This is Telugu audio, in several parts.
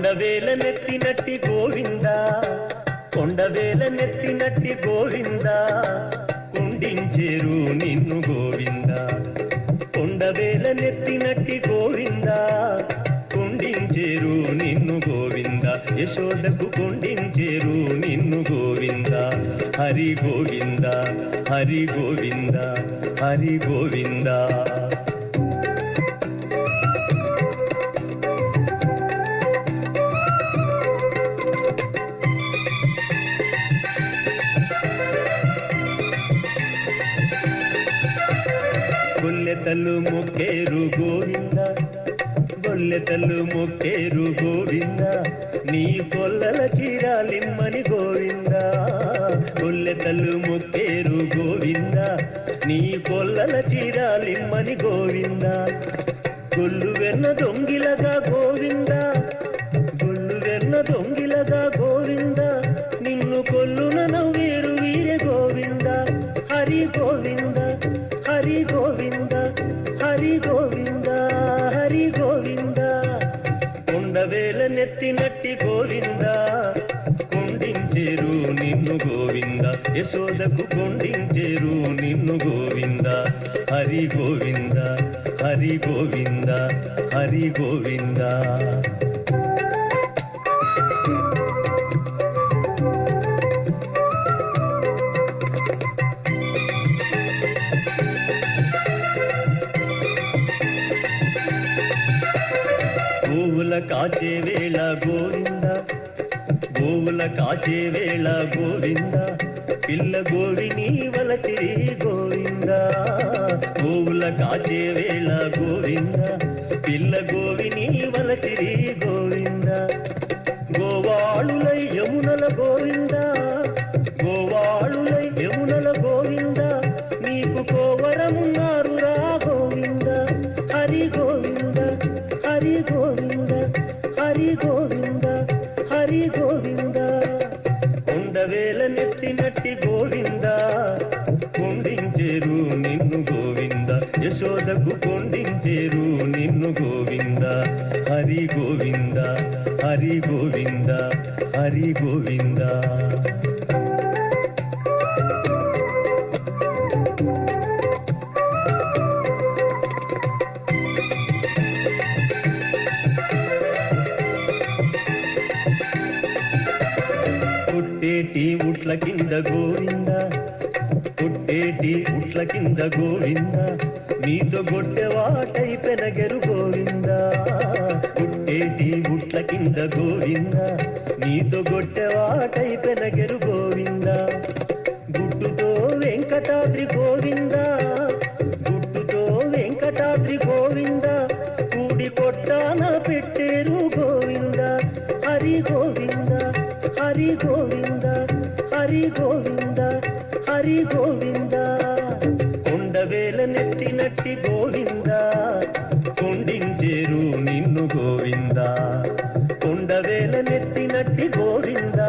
కొండవేల నెత్తినట్టి గోవింద కొండవేల నెత్తినట్టి గోవింద కుండించేరు నిన్ను గోవింద కొండవేల నెత్తినట్టి గోవింద కుండించేరు నిన్ను గోవింద యశోదకు కుండించేరు నిన్ను గోవింద హరి గోవింద హరి గోవింద హరి గోవింద గొల్లెతలు మొక్కేరు గోవింద గొల్లెతలు మొక్కేరు గోవింద నీ కొల్లల చీరాలిమ్మని గోవింద గొల్లెతలు మొక్కేరు గోవింద నీ కొల్లల చీరాలిమ్మని గోవింద గొల్లు వెన్న దొంగిలగా గోవింద గొల్లు వెన్న దొంగిలగా గోవింద నిన్ను కొల్లున నవ్వేరు వీరే గోవింద హరి గోవింద హరి గోవింద హరి గోవింద హరి గోవింద కొండవేల నెత్తినట్టి గోవింద కుండించేరు నిన్ను గోవింద యశోదకు కుండించేరు నిన్ను గోవింద హరి గోవింద హరి గోవింద హరి గోవింద గోవుల కాచే వేళ గోవింద గోవుల కాచే వేళ గోవింద పిల్ల గోవిని వలచిరి గోవింద గోవుల కాచే వేళ గోవింద పిల్ల గోవిని వలచిరి గోవింద గోవాళులై యమునల గోవింద గోవాళులై యమునల గోవింద నీకు కోవరమున్నారు రా గోవింద హరి గోవింద హరి గోవింద హరి గోవింద హరి గోవింద కొండవేల నెత్తినట్టి గోవింద కుండించేరు నిన్ను గోవింద యశోదకు కుండించేరు నిన్ను గోవింద హరి గోవింద హరి గోవింద హరి గోవింద పుట్టేటి ఉట్ల కింద గోవింద పుట్టేటి ఉట్ల కింద గోవింద నీతో గొట్టెవాటై పెనగెరు గోవింద పుట్టేటి ఉట్ల కింద గోవింద నీతో గొట్టెవాటై పెనగెరు గోవింద గుట్టుతో వెంకటాద్రి గోవింద గుట్టుతో వెంకటాద్రి గోవింద కూడి కొట్టాన పెట్టేరు గోవింద హరి గోవింద హరి గోవింద హరి గోవింద హరి గోవింద కొండవేల నెత్తినట్టి గోవింద కుండించేరు నిన్ను గోవింద కొండవేల నెత్తినట్టి గోవింద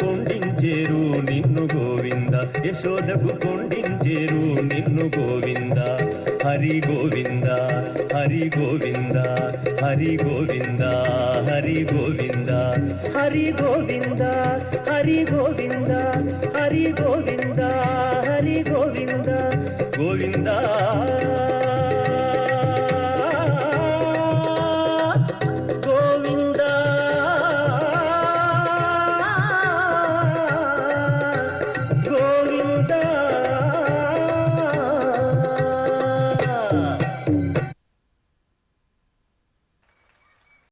కుండించేరు నిన్ను గోవింద యశోదకు కుండించేరు నిన్ను గోవింద హరి గోవింద హరి గోవింద హరి గోవింద హరి గోవింద హరి గోవింద హరి గోవింద హరి గోవింద హరి గోవింద గోవింద